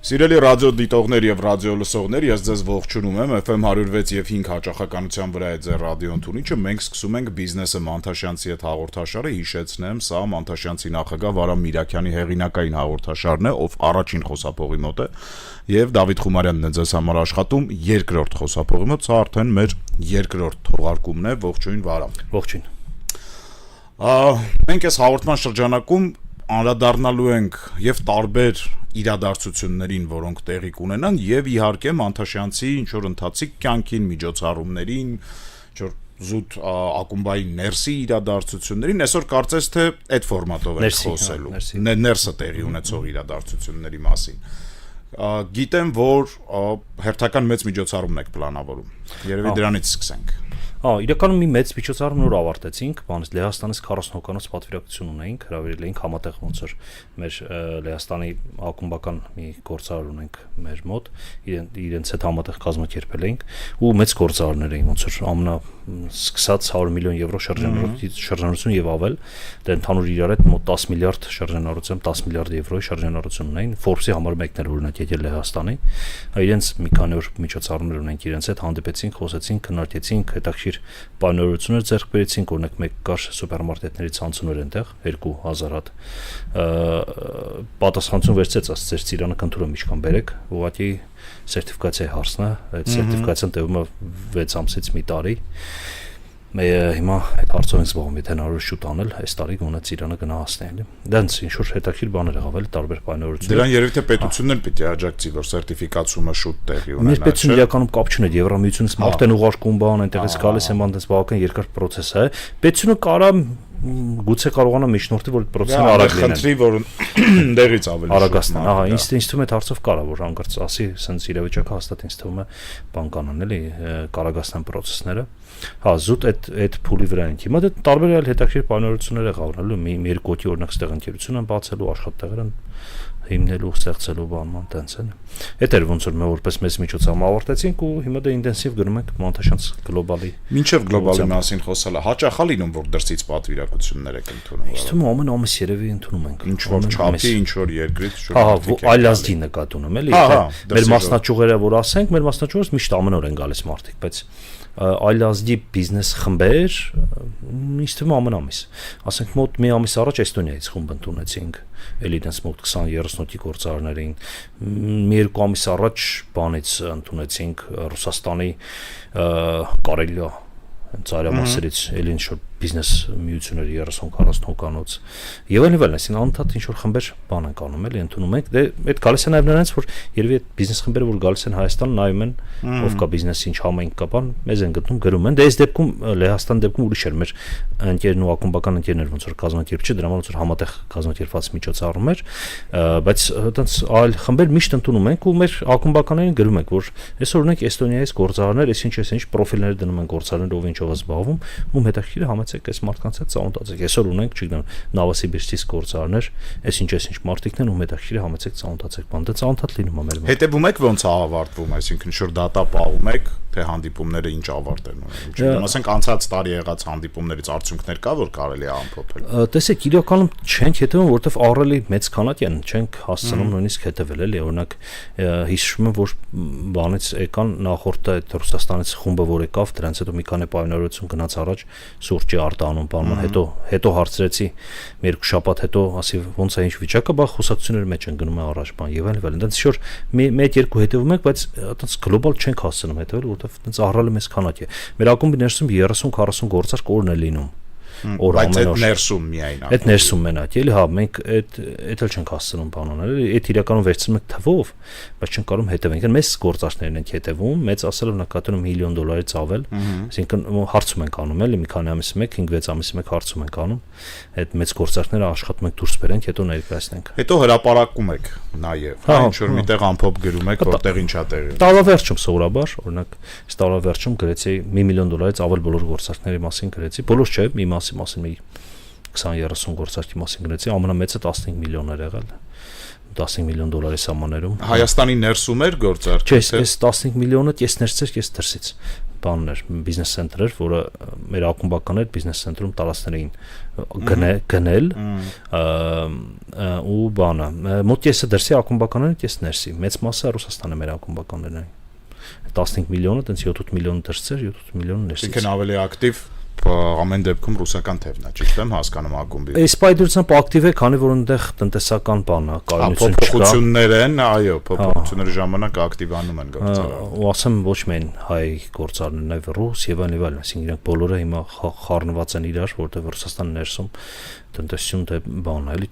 Սիրելի ռադիո դիտողներ եւ ռադիո լսողներ, ես ձեզ ողջունում եմ FM 106 եւ 5 հաճախականության վրա է ձեր ռադիոն թունիչը։ Մենք սկսում ենք բիզնեսը Մանթաշյանցի հետ հաղորդաշարը, հիշեցնեմ, սա Մանթաշյանցի նախագահ Վարամ Միրաքյանի հեղինակային հաղորդաշարն է, ով առաջին խոսափողի մոտ է, եւ Դավիթ Խումարյանն է ձեզ համար աշխատում երկրորդ խոսափողի մոտ, սա արդեն մեր երկրորդ թողարկումն է։ Ողջույն Վարամ։ Ողջույն։ Մենք այս հաղորդման շրջանակում անդրադառնալու ենք եւ տարբեր իրադարձություններին, որոնք տեղի կունենան, եւ իհարկե Մանթաշյանցի ինչ որ ընթացիկ կյանքին, միջոցառումներին, ինչ որ զուտ ակումբային ներսի իրադարձություններին, այսօր կարծես թե այդ ֆորմատով ենք խոսելու, ներսը տեղի ունեցող իրադարձությունների մասին։ Գիտեմ, որ հերթական մեծ միջոցառում եք պլանավորում։ Երևի դրանից սկսենք։ Իրականում մի մեծ միջոցառում նոր ավարտեցինք, բանից Լեհաստանից 40 հոգանոց պատվիրակություն ունեինք, հրավիրել էինք համատեղ ոնց որ մեր Լեհաստանի ակումբական մի գործարար ունենք մեր մոտ, իրենց հետ համատեղ կազմակերպել էինք ու մեծ գործարարներ էին, ոնց որ ամենա սկսած 100 միլիոն եվրո շրջանառություն եւ ավել, դա ընդհանուր իրար հետ մոտ 10 միլիարդ շրջանառությամբ 10 միլիարդ եվրոյի շրջանառություն ունեին, Forbes-ի համար մեկն էր օրինակ եկել Լեհաստանի, իրենց մի քանի օր միջոցառումներ ունենք իրենց հետ, հանդիպեցինք, խոսեցինք, քննարկեցինք, հետաքրքիր պայմանավորություններ ձեռք բերեցինք, օրինակ մեկ կար սուպերմարկետների ցանցուներ այնտեղ 2000 հատ պատասխանատվություն վերցրեց, ասաց ձեր ծիրանը կընդունեմ ինչքան բերեք, ուղղակի սերտիֆիկացիայի հարցն է, այդ սերտիֆիկացիան տևում է 6 ամսից մի տարի։ Հիմա այդ հարցով ենք զբաղվում, եթե հնարավոր շուտ անել, այս տարի գոնե ծիրանը գնահատել։ Դրանց ինչ որ հետաքրքիր բաներ եղավ էլի, տարբեր պայմանավորություններ։ Դրան երևի թե պետությունն էլ պիտի աջակցի, որ սերտիֆիկացումը շուտ տեղի ունենա։ Մեր պետությունը իրականում կապ չունի, Եվրամիությունից մարդ են ուղարկում բան, այնտեղից գալիս են բան, դες բավական երկար process է։ Պետությունը կարա գուցե կարողանա միջնորդի, որ process-ը արագ լինի։ Խնդրի, որ դեղից ավելի արագացնեն։ Ինձ թվում է հարցով կարա որ հանկարծ ասի, սենց իրավիճակը հաստատ ինձ թվում է բան կանան էլի, կարագացնեն process-ները։ Զուտ այդ փուլի վրա ենք։ Հիմա դա տարբեր այլ հետաքրքիր պայմանավորություններ եղավ, մի երկու հոգի օրինակ ստեղ ընկերություն են բացելու, աշխատատեղեր են հիմնելու, ստեղծելու բանման տենց են։ Այդ էր ոնց որ մենք որպես մեծ միջոցառում ավարտեցինք ու հիմա դա ինտենսիվ գնում ենք Մանթաշյանց գլոբալի։ Մինչև գլոբալի մասին խոսալը հաճախ է լինում, որ դրսից պատվիրակություններ եք ընդունում։ Իսկ թվում ամեն ամիս երևի ընդունում ենք։ Ինչ որ չափի, ինչ որ երկրից այլ ազգի նկատ ունեմ էլի։ Մեր մասնաճյուղերը որ ասենք, մեր մասնաճյուղից միշտ ամեն օր են գալիս մարդիկ, բայց այլ ազգի բիզնես խմբեր ինձ թվում ամեն ամիս։ Ասենք մոտ մի ամիս առաջ Էստոնիայից խումբ ընդունեցինք, էլի դες մոտ 20-30 հոգի գործարարներ էին։ Մի երկու ամիս առաջ բանից ընդունեցինք Ռուսաստանի Կարելիա ծայրամասերից էլի ինչ որ բիզնես միությունների 30-40 հոկանոց եւ այլն, այսինքն անընդհատ ինչ որ խմբեր բան են անում էլի ընդունում ենք, դե այդ գալիս է նաեւ նրանց որ երևի այդ բիզնես խմբերը որ գալիս են Հայաստան նայում են ով կա բիզնեսի ինչ համայնք կա բան մեզ են գտնում գրում են, դե այս դեպքում Լեհաստան դեպքում ուրիշ էր, մեր ընկերն ու ակումբական ընկերներ ոնց որ կազմակերպիչը դրա ոնց որ համատեղ կազմակերպված միջոցառում էր, բայց այտենց այլ խմբեր միշտ ընդունում ենք ու մեր ակումբականներին գրում ենք որ այսօր ունենք Էստոնիայից գործարարներ, այսինչ պրոֆիլներ դնում են գործարարներ ով ինչով զբաղվում, ում հետաքրքիր համեցեք այս մարդկանց հետ ծանոթացեք։ Այսօր ունենք, չգիտեմ, Նավասիբիրսկից գործարարներ, այսինչ մարդիկն են ում հետաքրքիր համեցեք ծանոթացեք, բան դա ծանոթات լինում է մեր մոտ։ Հետևում եք ոնց է ավարտվում, այսինքն ինչ որ դատա պահում եք, թե հանդիպումները ինչ ավարտ են ունենում։ Չգիտեմ, ասենք անցած տարի եղած հանդիպումներից արդյունքներ կա, որ կարելի է ամփոփել։ Տեսեք, իրականում չենք հետևում, որովհետև ահռելի մեծ քանակի են, չենք հասցնում նույնիսկ հետևել էլի, օրինակ հիշում եմ, որ բանից եկան նախորդը այդ Ռուսաստանից խումբը որ եկավ, դրանց հետո մի քանի պայմանավորություն գնաց առաջ սուրճի արտանուն բանման, հետո հարցրեցի մի երկու շաբաթ հետո, ասի ոնց է ինչ վիճակը, բա խոսակցությունների մեջ են գնում առաջ բան եւ այլն, դրանց շուտ մեկ երկու հետևում ենք, բայց այտենց գլոբալ չենք հասցնում հետևել, որովհետև այտենց ահռելի մեծ քանակ է։ Մեր ակումբի ներսում 30-40 գործարք օրն է լինում։ Բայց այդ ներսում միայն է։ Այդ ներսում մենակ էլի, հա, մենք այդ էլ չենք հասցնում բանանել, այդ իրականում վերցնում ենք թվով, բայց չենք կարող հետևենք։ Մեծ գործարքներն ենք հետևում, մեծ ասելով նկատում $1 միլիոնից ավել, այսինքն հարցում ենք անում էլի, մի քանի ամիսի մեկ, 5-6 ամիսի մեկ հարցում ենք անում, այդ մեծ գործարքները աշխատում ենք դուրս բերենք, հետո ներկայացնենք։ Հետո հրապարակում եք նաև, ինչ որ միտեղ ամփոփ գրում եք, որտեղ ինչ է տեղի։ Տարավերջում սովորաբար, օրինակ, այս տարավերջում գրեցի $1 միլիոնից ավել բոլոր գործարքների մասին գրեցի, բոլոր չէ, մի մասին մի 20-30 գործարքի մասին գրեցի, ամենամեծը 15 միլիոն էր եղել։ 15 միլիոն դոլարի սահմաններում։ Հայաստանի ներսում էր գործարք։ Չէ, այս 15 միլիոնը կես ներսից, կես դրսից բանն էր, բիզնես սենտր էր, որը մեր ակումբականներ բիզնես սենտրում տարածքներին գնել ու բանը մոտ կեսը դրսի ակումբականները, կես ներսի, մեծ մասը Ռուսաստանի մեր ակումբականներն էին։ 15 միլիոնը, տենց 7 միլիոն դրսից, 7 միլիոն ներսից։ Ինքն ավելի ակտիվ ամեն դեպքում ռուսական թևն է, ճիշտ եմ հասկանում ակումբի։ Այս պայդրությամբ ակտիվ է, քանի որ այնտեղ տնտեսական բան է, կայունություն չկա։ Փոփոխություններ են, այո, փոփոխությունների ժամանակ ակտիվանում են գործարարները։ Ու ասեմ ոչ միայն հայ գործարարներ, նաև ռուս եւ այլն, այսինքն իրանք բոլորը հիմա խառնված են իրար, որտեղ Ռուսաստանի ներսում տնտեսություն դե բան է, էլի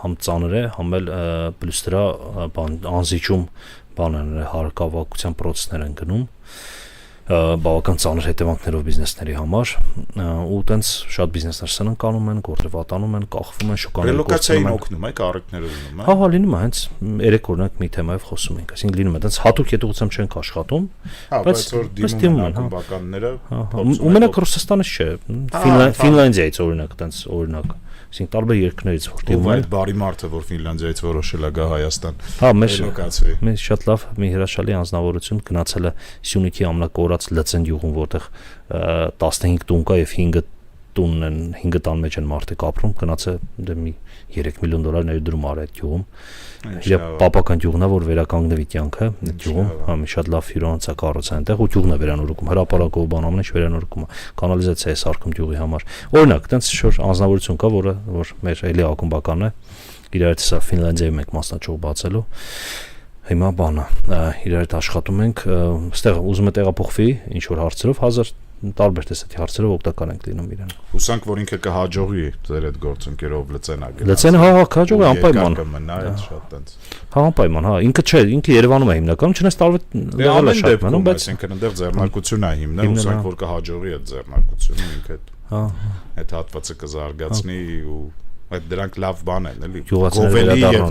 համ ծանր է, համ էլ պլյուս դրա բան անզիջում բան են հարկավակության պրոցեսներ են գնում բավական ծանր հետևանքներով բիզնեսների համար ու տենց շատ բիզնեսներ սնանկ անում են, գործը վատանում են, կախվում են, շոկաներ ռելոկացիային օգնում է, կարիքները լինում է։ Հա, լինում է, հենց երեք օրինակ մի թեմայով խոսում ենք, այսինքն լինում է, տենց հատուկ հետողությամբ չենք աշխատում, բայց որ դիմում են ակումբականները, ու մենակ Ռուսաստանից չէ, Ֆինլանդիայից օրինակ, տենց օրինակ այսինքն տարբեր երկրներից որ դիմում են։ Այդ բարի մարդը, որ Ֆինլանդիայից որոշել է գա Հայաստան։ Հա, մեր շատ լավ մի հրաշալի անձնավորություն գնացել է Սյունիքի ամնակորած Լծեն գյուղում, որտեղ 15 տուն կա եւ 5 տունն են, 5 տան մեջ են մարդիկ ապրում, գնացել դե մի 3 միլիոն դոլար ներդրում արել այդ գյուղում։ Իր պապական գյուղն է, որ վերականգնվի կյանքը այդ գյուղում, հա, մի շատ լավ հյուրանոց է կառուցել այնտեղ ու գյուղն է վերանորոգում, հրապարակով բան ամեն ինչ վերանորոգում է, կանալիզացիա է սարքում գյուղի համար։ Օրինակ, տենց շուտ անձնավորություն կա, որ մեր էլի ակումբական է, իրար հետ սա Ֆինլանդիայում ենք մասնաճյուղ բացելու։ Հիմա բանը, իրար հետ աշխատում ենք, այստեղ ուզում է տեղափոխվի ինչ որ հարցերով 1000 տարբեր տեսակի հարցերով օգտակար ենք լինում իրեն։ Հուսանք, որ ինքը կհաջողի ձեր այդ գործընկերով Լծենա գնալ։ Լծենը հա կհաջողի անպայման։ Կմնա այդ շատ տենց։ Հա անպայման, հա, ինքը չէ, ինքը Երևանում է հիմնականում, չնայած տարվա լեվելը շատ մնում, բայց ինքն այնտեղ ձեռնարկություն է հիմնել, հուսանք, որ կհաջողի այդ ձեռնարկությունը ինքը։ Հա, այդ հատվածը կզարգացնի ու այդ դրանք լավ բան են, էլի։ Գովելի եւ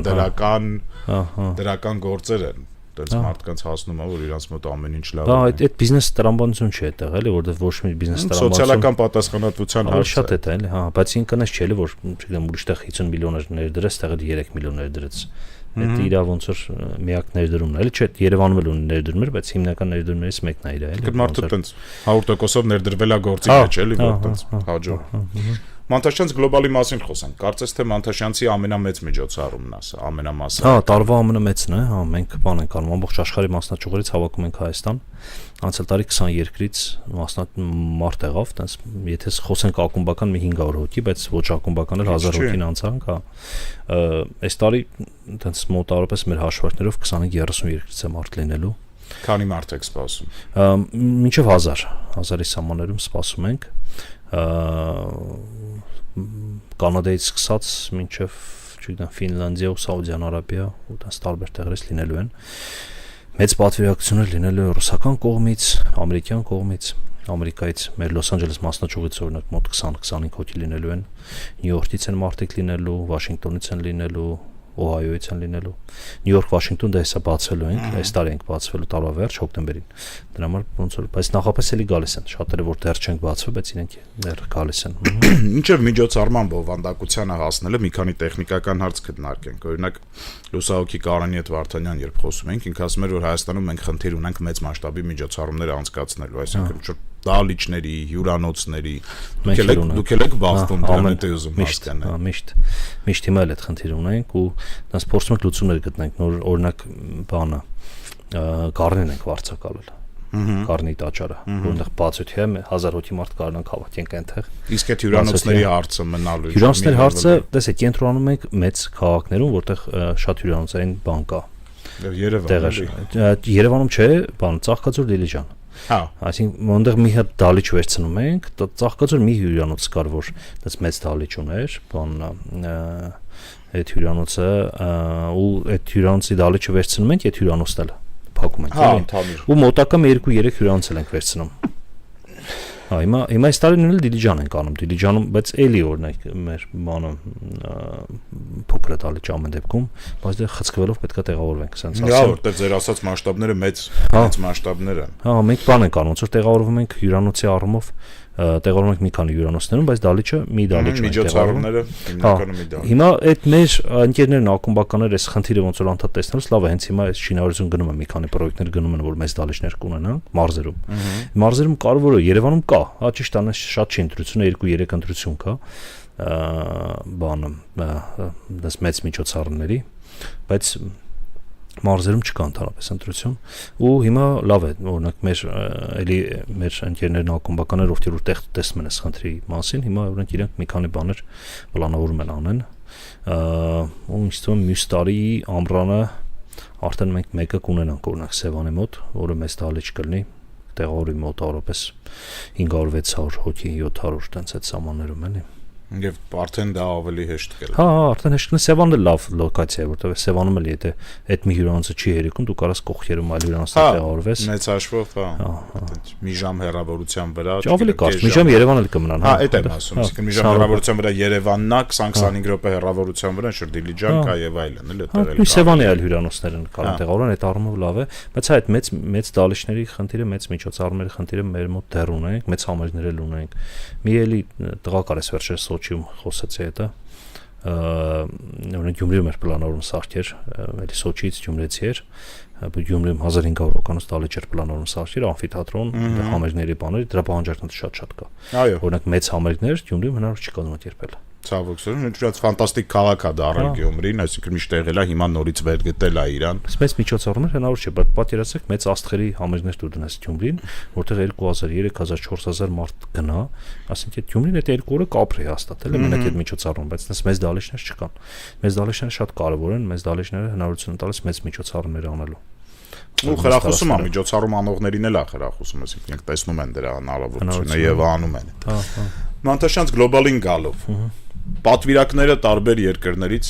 դրական գործեր են։ Դից մարդկանց հասնում է, որ իրանց մոտ ամեն ինչ լավ է։ Հա, այդ բիզնես տրամաբանություն չի այդտեղ, էլի, որովհետեւ ոչ մի բիզնես տրամաբանություն։ Սոցիալական պատասխանատվության հարց է։ Շատ է դա, էլի, հա, բայց ինքն էս չէ, էլի, որ չգիտեմ, ուրիշտեղ 50 միլիոն ներդրես, այդտեղ 3 միլիոն ներդրեց։ Դա իրա ոնց որ միակ ներդրումն է, էլի, չէ, Երևանում էլ ունի ներդրումներ, բայց հիմնական ներդրումներից մեկն է իրա, էլի։ Այդ մարդը տենց 100%-ով ներդրվել է գործի մեջ, էլի, որ տենց հաջող։ Մանտաշյանց գլոբալի մասին խոսանք։ Կարծես թե Մանտաշյանցի ամենամեծ միջոցառումն է, ամենամասը։ Հա, տարվա ամենամեծն է, հա, մենք բան ենք անում, ամբողջ աշխարհի մասնաճյուղերից հավաքում ենք Հայաստան։ Անցյալ տարի 20 երկրից մարդ եղավ, տենց եթե խոսենք ակումբական մի 500 հոգի, բայց ոչ ակումբական էլ 1000 հոգին անցանք, հա։ Այս տարի տենց մոտավորապես մեր հաշվարկներով 25-30 երկրից է մարդ լինելու։ Քանի մարդ եք սպասում։ Մինչև 1000-ի սահմաններում սպասում ենք։ Կանադայից սկսած մինչև, չգիտեմ, Ֆինլանդիա ու Սաուդյան Արաբիա ու տես տարբեր տեղերից լինելու են։ Մեծ պատվիրակություններ լինելու է ռուսական կողմից, ամերիկյան կողմից, Ամերիկայից մեր Լոս Անջելես մասնաճյուղից օրինակ մոտ 20-25 հոգի լինելու են, Նյու Յորքից են մարդիկ լինելու, Վաշինգտոնից են լինելու, Օհայոյից են լինելու։ Նյու Յորք, Վաշինգտոն դա հեսա բացվելու ենք, այս տարի ենք բացվելու տարվա վերջ հոկտեմբերին։ Դրա համար ոնց որ, բայց նախապես էլի գալիս են, շատերը որ դեռ չենք բացվել, բայց իրենք դեռ գալիս են։ Մինչև միջոցառման բովանդակությանը հասնելը մի քանի տեխնիկական հարց քննարկենք։ Օրինակ Լուսահոգի Կարանի հետ Վարդանյան երբ խոսում ենք, ինքը ասում էր, որ Հայաստանում մենք խնդիր ունենք մեծ մասշտաբի միջոցառումներ անցկացնելու, այսինքն դալիչների, հյուրանոցների, դուք եք բախվում դրանից ուզում հասկանալ։ Միշտ հիմա էլ այդ խնդիր ունենք ու դրանց փորձում ենք լուծումներ գտնենք, նոր օրինակ բանը Կարնին ենք վարձակալել։ Կարնի տաճարը, որտեղ բացույթ է 1000 հոգի մարդ կարողանանք հավաքենք այնտեղ։ Իսկ այդ հյուրանոցների հարցը մնալու։ Հյուրանոցների հարցը, տեսեք, կենտրոնանում ենք մեծ քաղաքներում, որտեղ շատ հյուրանոցային բան կա։ Երևանում չէ, բան Ծաղկաձոր Դիլիջան։ Հա, այսինքն այնտեղ մի հատ դալիչ վերցնում ենք, Ծաղկաձոր մի հյուրանոց կար, որ դες մեծ դալիչ ուներ, բանն այդ հյուրանոցը ու այդ հյուրանոցի դալիչը վերցնում ենք, այդ հյուրանոցն էլ փակում ենք, էլի։ Ու մոտակա 2-3 հյուրանոց ենք վերցնում։ Հա, հիմա այս տարին էլ Դիլիջան ենք անում, Դիլիջանում, բայց էլի օրինակ մեր բանը փոքր դալիչ ամեն դեպքում, բայց դե խցկվելով պետքա տեղավորվենք, ասենց ասեմ։ Հա, որտեղ ձեր ասած մասշտաբները մեծ մասշտաբներ են։ Հա, մենք բան ենք անում, ոնց որ տեղավորվում ենք հյուրանոցի առումով տեղավորում ենք մի քանի հյուրանոցներում, բայց դալիճը մի դալիճ է միջոցառումները հիմնականում մի դալիճ։ Հիմա այդ մեր ընկերներն ակումբականներ այս խնդիրը ոնց որ անդադ տեսնելուց լավ է, հենց հիմա այս շինարարություն գնում է, մի քանի պրոյեկտներ գնում են, որ մեծ դալիճներ կունենան մարզերում։ Մարզերում կարևորը Երևանում կա, հա ճիշտ է, շատ չի ընտրությունը, 2-3 ընտրություն կա բանը դες մեծ միջոցառումների, բայց մարզերում չկա ընդհանրապես ընտրություն ու հիմա լավ է, օրինակ մեր ընկերներն ակումբականներ ովքեր որ տեսնում են այս խնդրի մասին, հիմա օրինակ իրենք մի քանի բաներ պլանավորում են անեն ու ինձ թվում է մյուս տարի ամռանը արդեն մենք մեկը կունենանք օրինակ Սևանի մոտ, որը մեծ դալիճ կլինի, տեղավորի մոտ առապես 500-600 հոգի 700 տենց այդ սահմաններում էլի։ Եվ արդեն դա ավելի հեշտ կլինի։ Հա, արդեն հեշտ կլինի, Սևանը լավ լոկացիա է, որտեղ Սևանում էլ եթե այդ մի հյուրանոցը չի հերիքում, դու կարաս կողքերում այլ հյուրանոցներ տեղավորվես։ Մեծ հաշվով, հա։ Մի ժամ հեռավորության վրա։ Ավելի կարճ, մի ժամ Երևան էլ կմնան, հա, այդ եմ ասում, իսկ մի ժամ հեռավորության վրա Երևանն է, 20-25 րոպե հեռավորության վրա Շրդիլիջան կա եւ այլն, էլ այդտեղ էլ։ Ու Սևանի այլ հյուրանոցներ են կարող տեղավորեն, այդ առումով լավ է, բայց հա այդ մեծ դալիճների խնդիրը, մեծ միջոցառումների խնդիրը մեր մոտ դեռ ունենք, մեծ համերգներ էլ ունենք։ Մի էլի տղա կարես վերջերս Սոչիում խոսեցի հետը օրինակ Գյումրիում էր պլանավորում սարքեր, էլի Սոչիից Գյումրեցի էր, Գյումրիում 1500 հոգանոց դալիճ էր պլանավորում սարքեր, ամֆիթատրոն, համերգների բաներ, դրա պահանջարկները շատ կա։ Օրինակ մեծ համերգներ Գյումրիում հնարավոր չի կազմել երբել։ Ցավոք սրան, շատ ֆանտաստիկ քաղաք է դառել Գյումրին, այսինքն միշտ եղել է, հիմա նորից վեր գտել է իրան։ Մեծ միջոցառումներ հնարավոր չէ, բայց պատկերացրեք մեծ աստղերի համերգներ դու դնես Գյումրին, որտեղ 2000, 3000, 4000 մարդ գնա, ասենք այդ Գյումրին այդ 2 օրը կապրի հաստատել է մենակ այդ միջոցառում, բայց դες մեծ դալիճներ չկան։ Մեծ դալիճները շատ կարևոր են, մեծ դալիճները հնարավորություն են տալիս մեծ միջոցառումներ անելու։ Ու խրախուսում է միջոցառում անողներին էլ է խրախուսում, այսինքն իրենք տեսնում են դրա հնարավորությունը եւ անում են։ Մանտաշյանց գլոբալին գալով պատվիրակները տարբեր երկրներից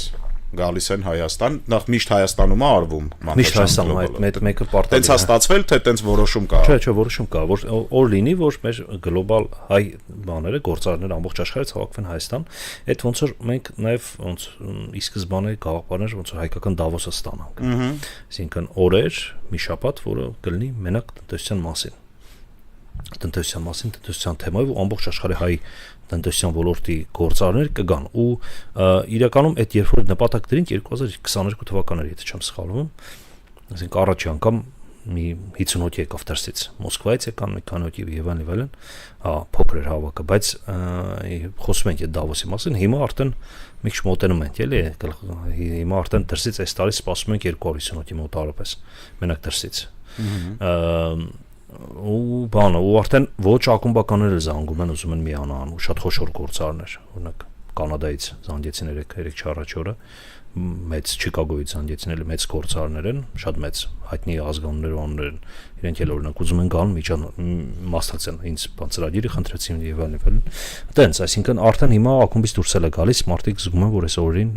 գալիս են Հայաստան, նախ միշտ Հայաստանում է արվում Միշտ Հայաստանում այդ մեկը պարտադիր է։ Տենց է ստացվել, թե տենց որոշում կա։ Չէ, որոշում կա, որ լինի, որ մեր գլոբալ հայ բաները, գործարարները ամբողջ աշխարհից հավաքվեն Հայաստան, այդ ոնց որ մենք նաև ոնց ի սկզբանե գաղափարներ ոնց որ հայկական Դավոսը ստանանք։ Այսինքն օրեր, մի շաբաթ, որը կլինի մենակ տնտեսության մասին։ Տնտեսության թեմայով ու ամբողջ աշխարհի հայ տնտեսության ոլորտի գործարարներ կգան ու իրականում այդ երբ որ նպատակ դրինք 2022 թվականներ, եթե չեմ սխալվում, այսինքն առաջի անգամ մի 50 հոգի եկավ դրսից, Մոսկվայից եկան մի քանի հոգի եւ այլն, հա, փոքր էր հավաքը, բայց խոսում ենք այդ Դավոսի մասին, հիմա արդեն մի քիչ մոտենում ենք, էլի, հիմա արդեն դրսից այս տարի սպասում ենք 250 հոգի մոտ առապես, մենակ դրսից։ Ու բանը ու արդեն ոչ ակումբականները զանգում են, ուզում են միանան ու շատ խոշոր գործարարներ, օրինակ Կանադայից զանգեցին 3 առաջ օրը մեծ Չիկագոյից զանգեցին էլ մեծ գործարարներ են, շատ մեծ հայտնի ազգանուններ ու անուններ են, իրենք էլ օրինակ ուզում են գան մասնակցեն ինձ ծրագիրը խնդրեցին եւ այլն։ Տենց, այսինքն արդեն հիմա ակումբից դուրս է գալիս, մարդիկ զգում են, որ այս օրերին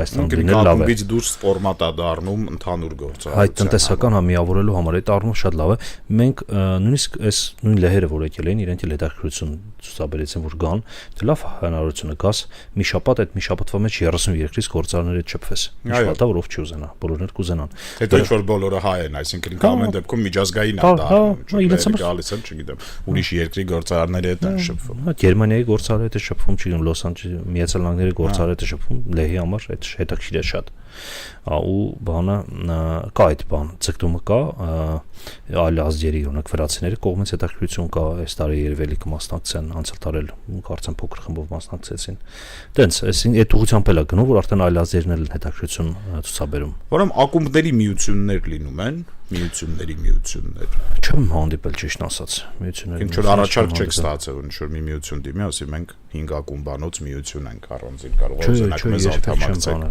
Հայաստանում լինել լավ է։ Ակումբից դուրս ֆորմատ է դառնում ընդհանուր գործարարության։ Այդ տնտեսական միավորելու համար այդ առումով շատ լավ է։ Մենք նույնիսկ այս նույն լեհերը, որ եկել են, իրենք էլ հետաքրքրություն ցուցաբերեցին, որ գան, դե լավ հնարավորություն է գաս մի շաբաթ, այդ մի շաբաթվա մեջ 30 երկրից գործարարները չփվես։ Մի շաբաթ, որ ով չի ուզենա, բոլորն կուզենան։ Հետո ինչ որ բոլորը հայ են, այսինքն ամեն դեպքում միջազգային է դա։ Գալիս են, չգիտեմ, ուրիշ երկրի գործարարների հետ են շփվում։ Գերմանիայի գործարարի հետ է շփվում, չգիտեմ, Լոս Անջելեսի, Միացյալ Նահանգների գործարարի հետ է շփվում, լեհի համար այդ հետաքրքիր է շատ։ Ու բանը կա այդ բան, ցկտումը կա, այլ ազգերի օրինակ վրացիների կողմից հետաքրքրություն կա, այս տարի երևելի կմասնակցեն, անցյալ տարի կարծեմ փոքր խմբով մասնակցեցին։ Տենց, այդ ուղղությամբ էլ է գնում, որ արդեն այլ ազգերն էլ հետաքրքրություն ցուցաբերում։ Որում ակումբների միություններ լինում են, միություններ։ Չեմ հանդիպել ճիշտ ասած, միություններ։ Ինչ որ առաջարկ չեք ստացել, ինչ որ մի միություն դիմի, ասի մենք 5 ակումբանոց միություն ենք առանձին կարող ուզենակ մեզ անդամակցել։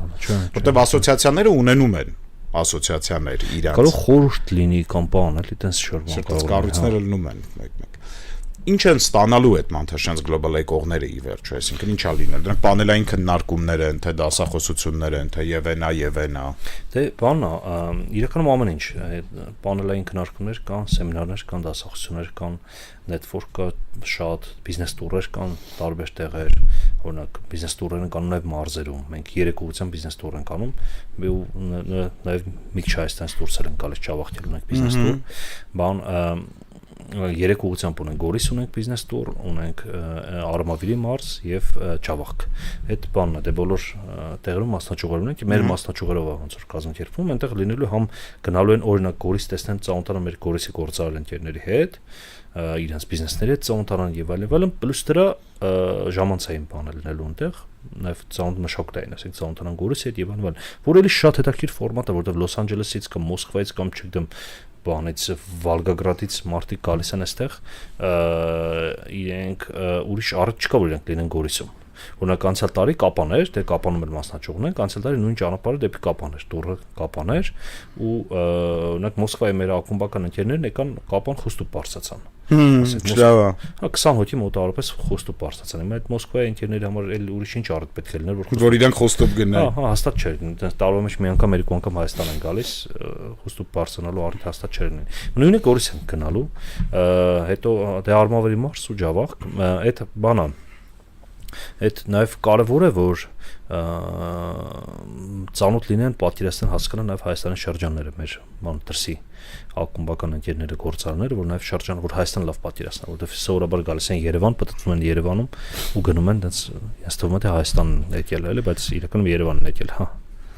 Որտեւ ասոցիացիաները ունենում են ասոցիացիաներ իրանց։ Կարող խորհուրդ լինի կամ բան, էլի տենց շարժման կարող։ Կառույցները լինում են մեկ-մեկ։ Ինչ են ստանալու այդ Մանթաշյանց գլոբալ կողները ի վերջո, այսինքն ինչա լինել։ Դրանք պանելային քննարկումներ են, թե դասախոսություններ են, թե եվենա։ Դե բանն է, իրականում ամեն ինչ, պանելային քննարկումներ կան, սեմինարներ կան, դասախոսություններ կան, network կա շատ, բիզնես տուրեր կան տարբեր տեղեր, օրինակ բիզնես տուրերը կան նաև մարզերում, մենք 3 ուղղությամբ բիզնես տուր ենք անում, նաև մի քիչ Հայաստանից դուրս են գալիս Չավախտել ունենք բիզնես տուր, բան երեք ուղղությամբ ունենք Գորիս ունենք բիզնես տուր, ունենք Արմավիրի մարզ եւ Ճավախք։ Այդ բանն է, դե բոլոր տեղերում մասնաճյուղեր ունենք, մեր մասնաճյուղերով ոնց որ կազմակերպվում, այնտեղ լինելու համ գնալու են օրինակ Գորիս տեսնեն ծանոթանալ մեր Գորիսի գործարար ընկերների հետ, իրենց բիզնեսների հետ ծանոթանան եւ այլն, պլյուս դրա ժամանցային բան լինելու այնտեղ, նաեւ ծանոթ մշակութային, ասենք ծանոթանան Գորիսի հետ եւ այլն, որ էլի շատ հետաքրքիր ֆորմատ է, որտեղ Լոս Անջելեսից կամ Մոսկվայից կամ չգիտեմ բանից Վոլգագրադից մարդիկ գալիս են այստեղ, իրենք ուրիշ առիթ չկա, որ իրենք լինեն Գորիսում։ Օրինակ անցյալ տարի Կապաներ, դե Կապանում էլ մասնաճյուղն ենք, անցյալ տարի նույն ճանապարհը դեպի Կապաներ, դուրը Կապաներ ու օրինակ Մոսկվայի մեր ակումբական ընկերներն եկան Կապան խոստուկ բարձրացան։ Լավ է։ 20 հոգի մոտավորապես խոստուկ բարձրացան։ Հիմա այդ Մոսկվայի ընկերների համար էլ ուրիշ ինչ առիթ պետք է լիներ, որ իրենք խոստուկ գնան։ Հա, հաստատ չէ, տարվա մեջ մի անգամ երկու անգամ Հայաստան են գալիս, խոստուկ բարձրանալու առիթ հաստատ չէ լինի։ Նույնը Գորիս են գնալու, հետո դե Արմավիրի մարզ ու Ջավախք, այդ բանա Այդ նաև կարևոր է, որ ծանոթ լինեն, պատկերացնեն, հասկանան նաև Հայաստանի շրջանները, մեր դրսի ակումբական ընկերները, գործարարները, որ նաև շրջան, որ Հայաստանը լավ պատկերացնեն, որովհետև սովորաբար գալիս են Երևան, պատտվում են Երևանում ու գնում են, դից ինձ թվում է թե Հայաստանն եկել էլի, բայց իրականում Երևանն եկել, հա։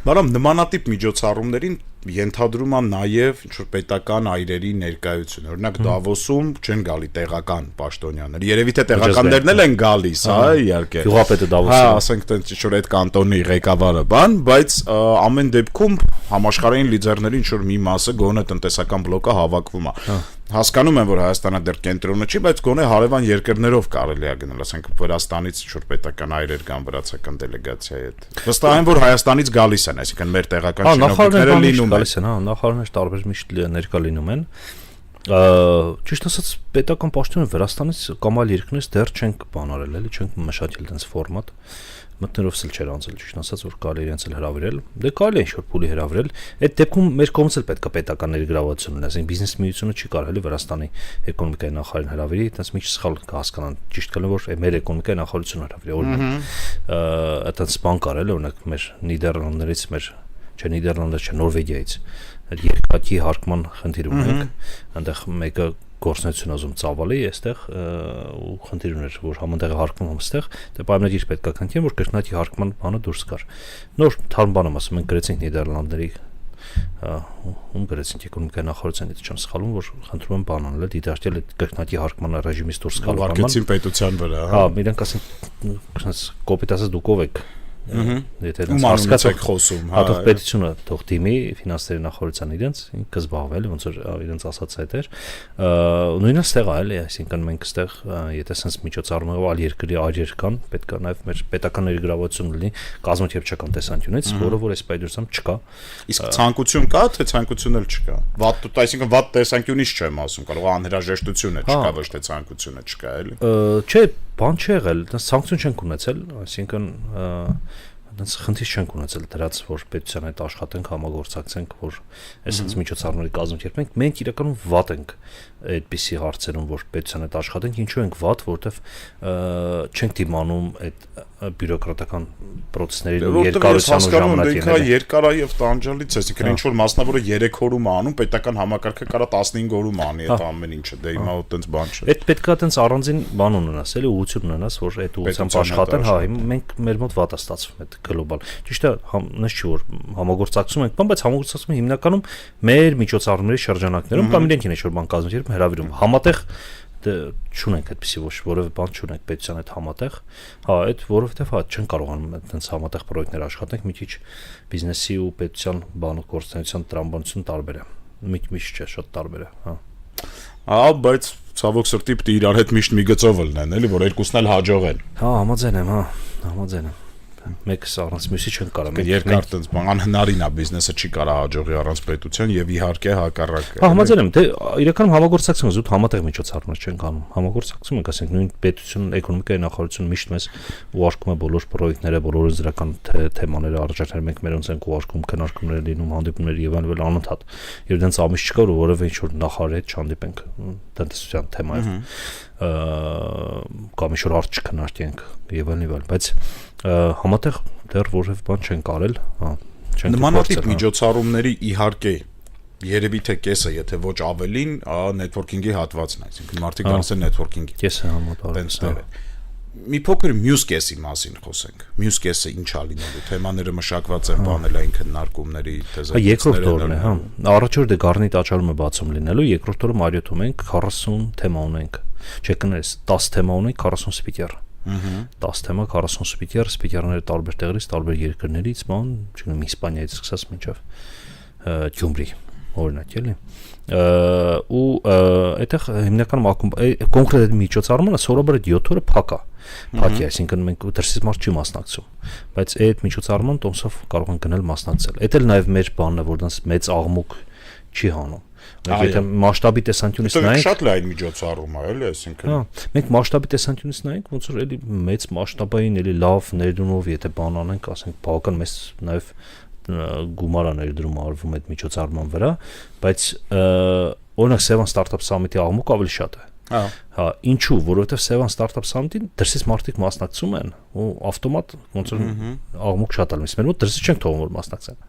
Բարամ նմանատիպ միջոցառումներին ենթադրում է նաև ինչ-որ պետական այրերի ներկայություն։ Օրինակ Դավոսում չեն գալի տեղական պաշտոնյաներ։ Երևի թե տեղականներն էլ են գալիս, հա, իհարկե։ Գյուղապետը Դավոսում։ Հա, ասենք տենց ինչ-որ այդ կանտոնի ղեկավարը բան, բայց ամեն դեպքում համաշխարհային լիդերների ինչ-որ մի մասը գոնե տնտեսական բլոկը հավաքվում է։ Հասկանում եմ, որ Հայաստանը դեռ կենտրոնը չի, բայց գոնե հարևան երկրներով կարելի է գնալ, ասենք Վրաստանից ինչ-որ պետական այրեր կան վրացական դելեգացիայի հետ։ Վստահ եմ, որ Հայաստանից գալիս են, այսինքն մեր տեղական շինովնիկները լինում գալիս են, հա, նախարարներ տարբեր միշտ ներկա լինում են։ Ճիշտ ասած, պետական պաշտոնը Վրաստանից կամ այլ երկրներից դեռ չենք բանարել, էլի չենք մշակել դենց ֆորմատ։ Մտնելով էլ չէր անցել, ճիշտ ասած, որ կարելի իրենց էլ հրավիրել։ Դե կարելի է ինչ-որ փուլի հրավիրել։ Այդ դեպքում մեր կողմից էլ պետք է պետական ներգրավվածություն լինի, ասենք բիզնես միությունը չի կարելի Վրաստանի էկոնոմիկայի նախարարին հրավիրի, այդպես մի սխալ կհասկանան, ճիշտ կլինի, որ մեր էկոնոմիկայի նախարարությունը հրավիրի, օրինակ, այդպես բան կարել է, օրինակ մեր Նիդերլանդներից, Նիդերլանդից, Նորվեգիայից երկակի հարկման խնդիր ունենք, այնտեղ մեկը գործնություն ուզում ծավալի այստեղ ու խնդիր ուներ, որ համատեղ հարկվում այստեղ, դե պայմանագիր պետք է քննեն, որ կրկնակի հարկման բանը դուրս գար։ Նոր թարմ բան եմ ասում, մենք գրեցինք Նիդերլանդների ում գրեցինք էկոնոմիկայի նախարարության, եթե չեմ սխալվում, որ խնդրում են բան անել, դիտարկել այդ կրկնակի հարկման ռեժիմից դուրս գալու բանը։ Վարկեցին պետության վրա, հա, իրենք ասեն, կոպիտ ասած դուք ով եք։ Եթե հասկացեք խոսում, հա, թող պետությունը թող դիմի ֆինանսների նախարարության իրենց ինքը զբաղվել, ոնց որ իրենց ասած այդ էր։ Նույնը ստեղ է, էլի, այսինքն մենք ստեղ եթե sense միջոցառումով այլ երկրի այրեր կան, պետք է նաև մեր պետական ներգրավվածություն լինի կազմակերպչական տեսանկյունից, որը որ այս պայծառությամբ չկա։ Իսկ ցանկություն կա, թե ցանկություն էլ չկա։ Վատ, այսինքն վատ տեսանկյունից չեմ ասում, կարող է անհրաժեշտություն է չկա, ոչ թե ցանկությունը չկա, էլի։ Չէ, բան չի եղել, դա սանկցիոն չենք ունեցել, այսինքն այնց խնդիր չենք ունեցել դրած, որ պետության հետ աշխատենք, համագործակցենք, որ այսպես միջոցառումների կազմակերպենք։ Մենք իրականում վատ ենք այդպիսի հարցերում, որ պետության հետ աշխատենք, ինչու ենք վատ, որովհետև չենք դիմանում այդ բյուրոկրատական process-ների ու երկարության ու ժամանակների։ Երկար է եւ տանջալից է, այսինքն ինչ որ մասնավորը 3 օրում է անում, պետական համակարգը կարա 15 օրում անի այդ ամեն ինչը, դե հիմա այդպես բան չէ։ Այդ պետքա այդպես առանձին բան ունենաս, էլի ուղղություն ունենաս, որ այդ ուղղությամբ աշխատեն, հա, մենք մեր մոտ վատ է ստացվում այդ գլոբալ։ Ճիշտ է, նշ չի որ համագործակցում ենք, բայց համագործակցումը հիմնականում մեր միջոցառումների շրջանակներում կամ իրենք ինչ որ բան կազմակերպում հրավիրում համատեղ չունենք այդպեսի ոչ որևէ բան չունենք պետության հետ համատեղ, հա, այդ որովհետև հա չեն կարողանում այդպես համատեղ պրոյեկտներ աշխատենք, մի քիչ բիզնեսի ու պետության բանը գործունեության տրամաբանություն տարբեր է, միշտ չէ, շատ տարբեր է, հա։ Հա, բայց ցավոք սրտի պիտի իրար հետ միշտ մի գծով լինեն, էլի, որ երկուսն էլ հաջողեն։ Հա, համաձայն եմ, հա, համաձայն եմ։ Մեկը առանց մյուսի չեն կարող։ Երկար տենց բան անհնարին է, բիզնեսը չի կարող հաջողի առանց պետության եւ իհարկե հակառակը։ Հա, համաձայն եմ, դե իրականում համագործակցում զուտ համատեղ միջոցառումներ չեն կանում։ Համագործակցում ենք, ասենք նույն պետություն, էկոնոմիկայի նախարարությունը միշտ մեզ ուղարկում է բոլոր պրոյեկտները, բոլոր զրական թեմաները, արժեքները, մենք մերոնց ենք ուղարկում, քննարկումներ լինում, հանդիպումներ եւ այլն անընդհատ։ Եվ դենց ամիս չկա, որ որևէ ինչ որ նախարարի հետ չհանդիպենք տնտեսության թեմայով։ Կամ ինչ որ հարց չքննարկենք եւ այլն, բայց համատեղ դեռ որևէ բան չեն կարել, հա, չենք։ Նմանատիպ միջոցառումների իհարկե երևի թե կեսը, եթե ոչ ավելին, networking-ի հատվածն է, այսինքն մարդիկ գալիս են networking-ի։ Կեսը համատարած։ Մի փոքր մյուս կեսի մասին խոսենք։ Մյուս կեսը ինչ ա լինելու, թեմաները մշակված են, բանել այն քննարկումների թեզակիցները։ Երկրորդ օրն է, հա։ Առաջ օրը Գառնի տաճարումը բացում լինելու, երկրորդ օրը Մարիոթում ենք 40 թեմա ունենք։ Չէ, կներես, 10 թեմա ունենք, 40 սպիկեր։ 10 թեմա, 40 սպիկեր, սպիկերները տարբեր տեղերից, տարբեր երկրներից, բան, չգիտեմ, Իսպանիայից սկսած մինչև Գյումրի, օրինակ, էլի։ Ու այդտեղ հիմնականում ակումբ կոնկրետ միջոցառմանը սովորաբար 7 օրը փակ է։ Փակ է, այսինքն մենք դրսից մարդ չի մասնակցում, բայց այդ միջոցառման տոմսով կարող են գնել մասնակցել։ Այդ էլ նաև մեր բանն է, որ դրանց մեծ աղմուկ չի հանում։ Մենք եթե մասշտաբի տեսանկյունից նայենք, շատ լայն միջոցառում է, էլի, այսինքն։ Հա, մենք մասշտաբի տեսանկյունից նայենք, ոնց որ էլի մեծ մասշտաբային, էլի լավ ներդրումով, եթե բան անենք, ասենք, բավական մեծ նաև գումար ներդրում արվում այդ միջոցառման վրա, բայց օրինակ Sevan Startup Summit-ի աղմուկը ավելի շատ է։ Հա, ինչու, որովհետև Sevan Startup Summit-ին դրսից մարդիկ մասնակցում են ու ավտոմատ ոնց որ աղմուկ շատ ալիս։ Մեր մոտ դրսից չենք թողում որ մասնակցեն։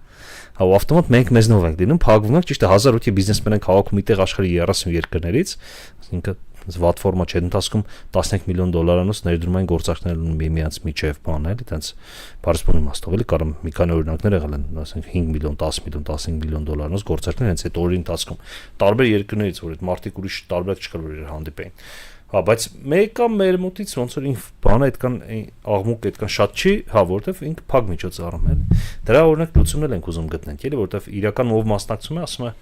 Հա, ավտոմատ մենք մեզնով ենք լինում, փակվում ենք, ճիշտ է 1008-ի բիզնեսմեն ենք հավաքում միտեղ աշխարհի 30 երկրներից, ինքը վատֆորմա չէ, ընթացքում $15 միլիոն ներդրում են գործարքներ միմյանց միջև բան էլի, այտենց բարձր իմաստով էլի կարող մի քանի օրինակներ եղել են, ասենք 5 միլիոն, 10 միլիոն, $15 միլիոն գործարքներ հենց այդ օրի ընթացքում տարբեր երկրներից, որ այդ մարդիկ ուրիշ տարբեր չկար որ իրար հանդիպեին։ Հա, բայց մեկը մեր մոտից ոնց որ ինքը բանը այդքան աղմուկ այդքան շատ չի, հա, որովհետև ինքը փակ միջոցառում է։ Դրա օրինակ լուծումն էլ ենք ուզում գտնենք, էլի, որովհետև իրական ով մասնակցում է, ասում է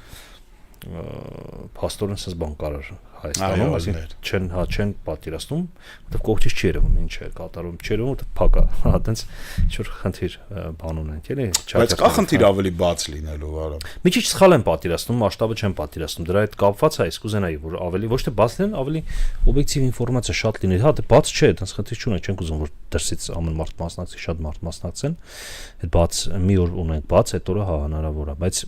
փաստորեն sense բան կարար Հայաստանում, այսինքն չեն պատկերացնում, որովհետև կողքից չի երևում ինչ է կատարում, չի երևում, որովհետև փակ է, հա, այտենց ինչ-որ խնդիր բան ունենք, էլի։ Բայց կա խնդիր ավելի բաց լինելու, արա։ Մի քիչ սխալ են պատկերացնում, մասշտաբը չեն պատկերացնում, դրա հետ կապված է, իսկ կուզենայի, որ ավելի ոչ թե բաց լինեն, ավելի օբյեկտիվ ինֆորմացիա շատ լինի, հա, դե բաց չէ, այտենց խնդիր չունենք, չենք ուզում որ դրսից ամեն մարդ մասնակցի, շատ մարդ մասնակցեն, այդ բաց մի օր ունենք բաց, այդ օրը հա հնարավոր է, բայց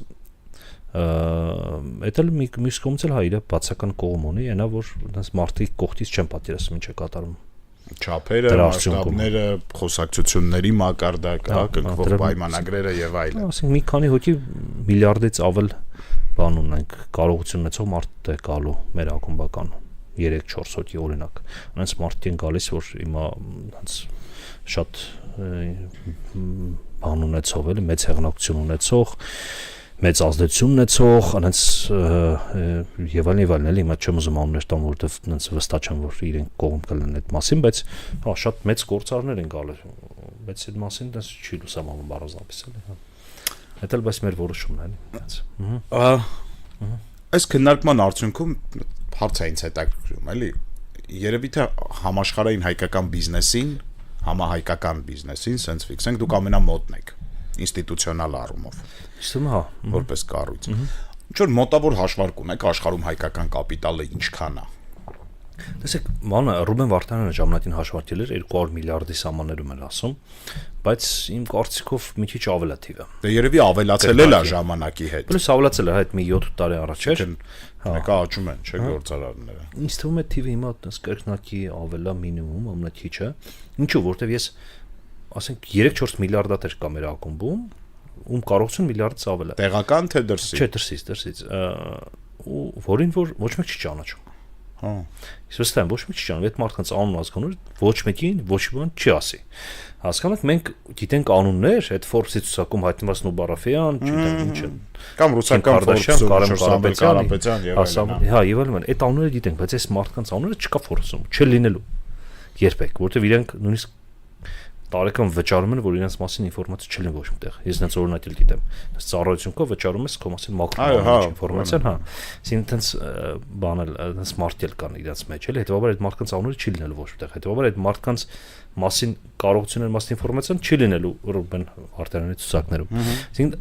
Այդ էլ մյուս կողմից էլ հա իր բացական կողմ ունի, այնա որ այնպես մարդիկ կողքից չեն պատկերացնում ինչ է կատարում։ Չափերը, մասշտաբները, խոսակցությունների մակարդակը, կնքվող պայմանագրերը եւ այլն։ Ասենք մի քանի հոգի միլիարդից ավել բան ունենք, կարողություն ունեցող մարդ է գալու մեր ակումբական 3-4 հոգի օրինակ։ Այնց մարդիկ են գալիս, որ հիմա այնց շատ բան ունեցող էլի, մեծ հեղինակություն ունեցող մեծ ազդեցություն ունեցող, այնց եւ այլն էլի, հիմա չեմ ուզում անուններ տամ, որովհետեւ այնց վստահ չեմ, որ իրենք կողմ կլինեն այդ մասին, բայց հա շատ մեծ գործարներ են գալիս, բայց այդ մասին այնց չի լուսամանում բառազանպես էլի, հա։ Դա էլ բայց մեր որոշումն է, այնց։ Այս քննարկման արդյունքում հարց է ինձ հետաքրքրում, էլի, երևի թե համաշխարհային հայկական բիզնեսին, համահայկական բիզնեսին, sense fix-ենք, դուք ամենամոտն եք ինստիտուցիոնալ առումով։ Իսկ հա, որպես կառույց։ Ինչ որ մոտավոր հաշվարկ ունեք աշխարհում հայկական կապիտալը ինչքան է։ Տեսեք, մանը Ռուբեն Վարդանյանը ժամանակին հաշվարկել էր 200 միլիարդի սահմաններում էր ասում, բայց իմ կարծիքով մի քիչ ավել է թիվը։ Դե երևի ավելացել է ժամանակի հետ։ Պլյուս ավելացել է այդ մի 7 տարի առաջ էր։ Մեկը աճում են, չէ՞ գործարարները։ Ինձ թվում է թիվը հիմա այդպես կրկնակի ավելա մինիմում, ամենաքիչը։ Ինչու, որտեվ ես ասենք 3-4 միլիարդատեր կա մեր ակումբում, ում կարողություն միլիարդից ավել է։ Տեղական թե դրսից։ Չէ, դրսից։ Ու որին որ ոչ մեկ չի ճանաչում։ Հա։ Իսկ ոստան ոչ մեկ չի ճանաչում, այդ մարդկանց անուն ազգանունը ոչ մեկին ոչ մի բան չի ասի։ Հասկանաք, մենք գիտենք անուններ, այդ Forbes-ի ցուցակում հայտնված Նուբարաֆյան, չգիտեմ ինչը։ Կամ ռուսական Forbes-ում Կարապետյան եւ այլն։ Հա, եւ այլն, այդ անունները գիտենք, բայց այս մարդկանց անունները չկա Forbes-ում, չի լինելու։ Երբեք, որովհետեւ իրենք նույնիսկ տարեկան վճարում են, որ իրենց մասին ինֆորմացիա չլինի ոչ մտեղ։ Ես այնց օրինակ էլ գիտեմ։ Այս ծառայություն կա, վճարում ես քո մասին մակրո ինֆորմացիան, հա։ Այսինքն այնց բան էլ, այնց մարդիկ կան իրենց մեջ, էլի, հետեւաբար այդ մարդկանց անունը չի լինելու ոչ մտեղ։ Հետեւաբար այդ մարդկանց մասին կարողությունների մասին ինֆորմացիան չի լինելու Ռուբեն Վարդանյանի ցուցակներում։ Այսինքն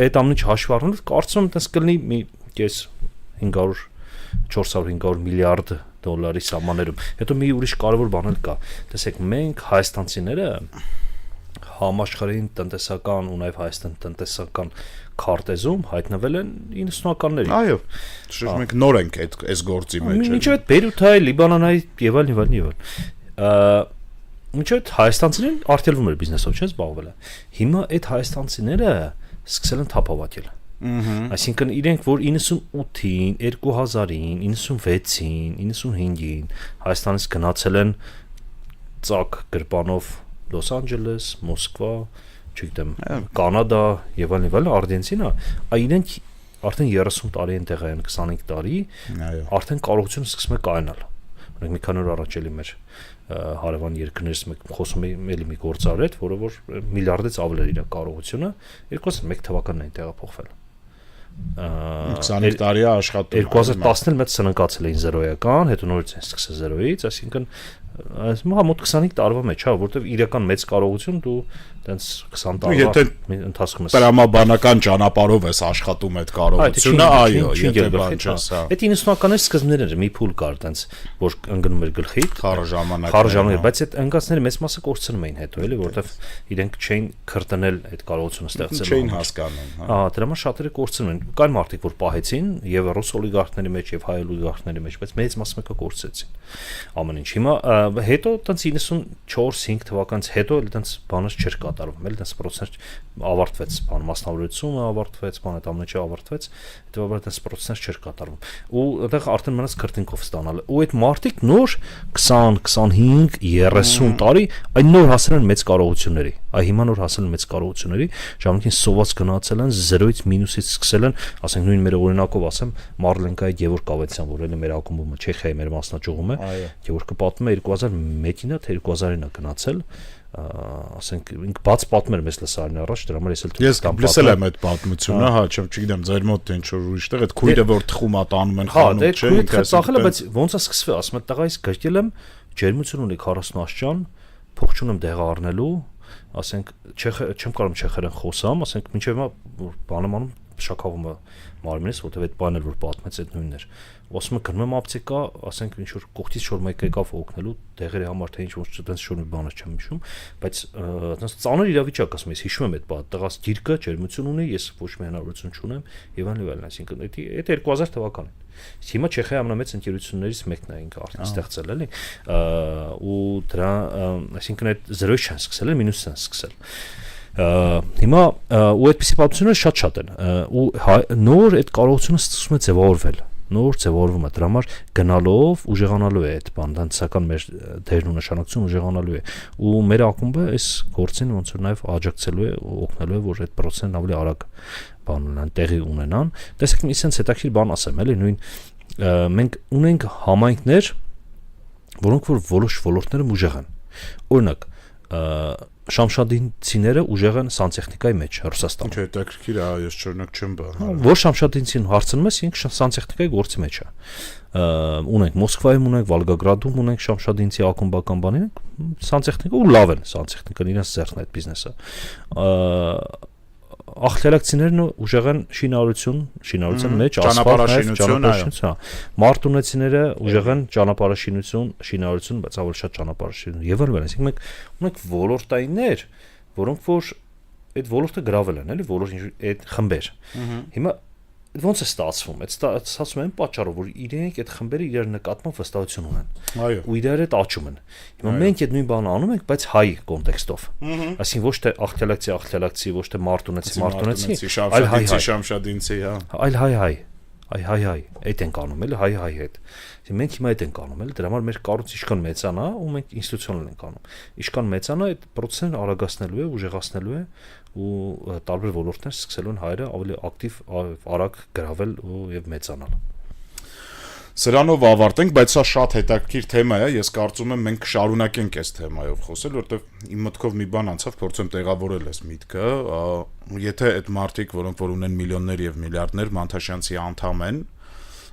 այդ ամենը հաշվի առնելով կարծում եմ այնպես կլինի մի կես 400-500 միլիարդ դոլարի սահմաններում։ Հետո մի ուրիշ կարևոր բան էլ կա։ Տեսեք, մենք հայաստանցիները համաշխարհային տնտեսական ու նաև Հայաստան տնտեսական քարտեզում հայտնվել են 90-ականներին։ Այո։ Շուտ մենք նոր ենք այս գործի մեջ։ Մինչև այդ Բեյրութի, Լիբանանայի եւ այլն։ Մինչև այդ հայաստանցիներին արտելվում էր բիզնեսով, չէ՞, զբաղվել է։ Հիմա այդ հայաստանցիները սկսել են թափավակել։ Այսինքն իրենք, որ 98-ին, 2000-ին, 96-ին, 95-ին Հայաստանից գնացել են ծակ գրպանով Լոս Անջելես, Մոսկվա, չգիտեմ, Կանադա եւ այլն, Արգենտինա, իրենք արդեն 30 տարի են տեղը են, 25 տարի, արդեն կարողությունը սկսում է կայանալ։ Օրինակ մի քանի օր առաջ էլի մեր հարևան երկրներից մեկ խոսում էլի մի գործարար հետ, որը որ միլիարդից ավել էր իր կարողությունը, 2001 թվականին այն տեղափոխվել։ 25 տարի է աշխատում։ 2010-ին մեծ սննկացել էին 0-ական, հետո նորից են սկսել 0-ից, այսինքն մոտ 25 տարվա մեջ, հա, որտեվ իրական մեծ կարողություն դու տենց 20 տարվա ընթացքում ես։ Տրամաբանական ճանապարհով ես աշխատում այդ կարողությունը, այո, եթե բան չես, հա։ Այդ 90-ականների սկզբներն էր, մի փուլ կար տենց, որ ընկնում էր գլխի, խառը ժամանակ, բայց այդ ընկածների մեծ մասը կորցնում էին հետո, էլի, որտեվ իրենք չէին քրտնել այդ կարողությունը ստեղծելու։ Չէին հասկանում, հա։ Ահա, դրա համար շատերը կորցնում են։ Կան մարդիկ, որ պահեցին եւ ռուս օլիգարխների մեջ եւ հայ օլիգարխների մեջ, բայց մեծ մասը մեկը կորցրեցին։ Ամեն ինչ։ Հիմա հետո տենց 94-5 թվականից հետո էլ տենց բանս չէր կատարվում, էլ տենց պրոցեսներ ավարտվեց, բան մասնավորությունը ավարտվեց, բան այդ ամենը ավարտվեց, հետո տենց պրոցեսներ չէր կատարվում։ Ու այդտեղ արդեն մնաց քրտինկով ստանալ։ Ու այդ մարդիկ նոր 20, 25, 30 տարի այն նոր հասել են մեծ կարողությունների։ Այ հիմա նոր հասել են մեծ կարողությունների, ժամանակին սոված գնացել են 0-ից մինուսից սկսել են, ասենք նույն մեր օրինակով ասեմ, Մարլենկայի Գևորգ Ավետիսյան, որ էլ է մեր ակումբում Չեխիայի մեր մասնաճյուղում է, Գևորգը պատմում է 2001-ին է, թե 2000-ին է գնացել, ասենք ինք բաց պատմեր մեզ լսարանի առաջ, դրա համար ես էլ լսել եմ այդ պատմությունը, հա, չգիտեմ, ձեր մոտ ինչ որ ուրիշտեղ այդ քույրը որ թխում է տանում են խանութ, չէ՞, ինքը ծախել է, բայց ոնց է սկսվել, ասում է տղայիս գրկել եմ, ջերմություն ունի 40 աշճան, փող չունեմ դեղ առնելու, ասենք չեմ կարող չեխերեն խոսամ, ասենք մինչև հիմա բանը մանում շաքավում է մարմինս, որտեվ այդ բանը որ պատմեց այդ նույնն էր։ Ասում եմ գնում եմ ապտեկա, ասենք ինչ որ կողքից շոր մեկ եկավ օգնելու դեղերի համար թե ինչ որ այդպես շոր մի բանը չեմ հիշում, բայց այդպես ծանր իրավիճակ ասում ես, հիշում եմ այդ բանը, տղաս դիրքը ջերմություն ունի, ես ոչ մի հնարավորություն չունեմ եւ այլն, այսինքն դա 2000 թվականին։ Հիմա Չեխիայի ամենամեծ ընկերություններից մեկն է ինքը արդեն ստեղծել էլի, ու դրա, այսինքն այդ 0-ից չեն սկսել, մինուսից են սկսել։ Հիմա ու այդպիսի պատմությունները շատ են, ու նոր այդ կարողությունը սկսում է ձևավորվել, նոր ձևավորվում է, դրա համար գնալով ուժեղանալու է այդ բան, դանցական մեր դերն ու նշանակությունը ուժեղանալու է, ու մեր ակումբը այս գործին ոնց որ նաև աջակցելու է, օգնելու է, որ այդ process-ն ավելի արագ բան ունենան, տեղի ունենան։ Տեսեք, մի sense հետաքրքիր բան ասեմ, էլի, նույն մենք ունենք համայնքներ, որոնք որ որոշ ոլորտներում ուժեղ են։ Օրինակ, Շամշադինցիները ուժեղ են սանտեխնիկայի մեջ Ռուսաստանում։ Չէ, հետաքրքիր է, ես չորնակ չեմ բա։ Որ Շամշադինցին հարցնում ես, ինքը սանտեխնիկայի գործի մեջ է։ Ունենք Մոսկվայում, ունենք Վոլգոգրադում, ունենք Շամշադինցի ակումբական բաներ, սանտեխնիկա ու լավ են սանտեխնիկան, իրենց ձեռքն է այդ բիզնեսը։ Ախտելակցիներն ուժեղ են շինարարության մեջ, ճանապարհաշինություն, հա։ Մարտունեցիները ուժեղ են ճանապարհաշինություն, շինարարություն, բայց ավելի շատ ճանապարհաշինություն։ Եվ այլն, այսինքն մենք ունենք ոլորտայիններ, որոնք որ այդ ոլորտը գրավել են, էլի, որոշ այդ խմբեր։ Հիմա ոնց է ստացվում։ Այդ ստացվում է այն պատճառով, որ իրենք այդ խմբերը իրար նկատմամբ վստահություն ունեն։ Այո։ Ու իրար հետ աճում են։ Հիմա մենք այդ նույն բանը անում ենք, բայց հայ կոնտեքստով։ Այսինքն ոչ թե ախտելակցի, ոչ թե մարտունեցի, այլ հայ, շամշադինցի, հա։ Այլ հայ։ Այդ ենք անում, էլի հայ հետ։ Մենք հիմա այդ ենք անում, էլի, դրա համար մեր կառույցը ինչքան մեծանա, ու մենք ինստիտուցիոնալ ենք անում։ Ինչքան մեծանա, այդ process-ը արագացնելու է, ուժեղացնելու է, ու տարբեր ոլորտներ սկսելու են հայերը ավելի ակտիվ, արագ գրավել եւ մեծանալ։ Սրանով ավարտենք, բայց սա շատ հետաքրքիր թեմա է, ես կարծում եմ մենք շարունակենք այս թեմայով խոսել, որովհետեւ իմ մտքով մի բան անցավ, փորձեմ տեղավորել այս միտքը, եթե այդ մարդիկ, որոնք որ ունեն միլիոններ եւ միլիարդներ Մանթաշյանցի անդամ են,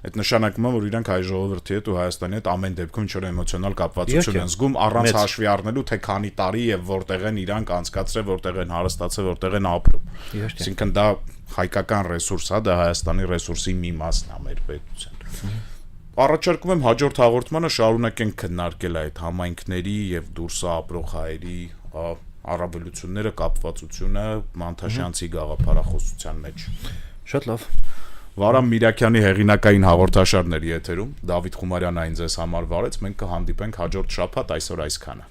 այդ նշանակում է, որ իրանք հայ ժողովրդի հետ ու Հայաստանի հետ ամեն դեպքում ինչ-որ էմոցիոնալ կապվածություն են զգում, առանց հաշվի առնելու, թե քանի տարի եւ որտեղ են իրանք անցկացրել, որտեղ են հարստացել, որտեղ են ապրում։ Այսինքն դա հայկական ռեսուրս է, դա Հայաստանի ռեսուրսի մի մասն է մեր պետության։ Առաջարկում եմ հաջորդ հաղորդմանը շարունակենք քննարկել այդ համայնքների եւ դուրսը ապրող հայերի առավելությունները, կապվածությունը Մանթաշյանցի գաղափարախոսության մեջ։ Շատ լավ։ Վարամ Միրաքյանի հեղինակային հաղորդաշարների եթերում Դավիթ Խումարյանն այն ձեզ համար վարեց, մենք կհանդիպենք հաջորդ շաբաթ, այսօր այսքանը։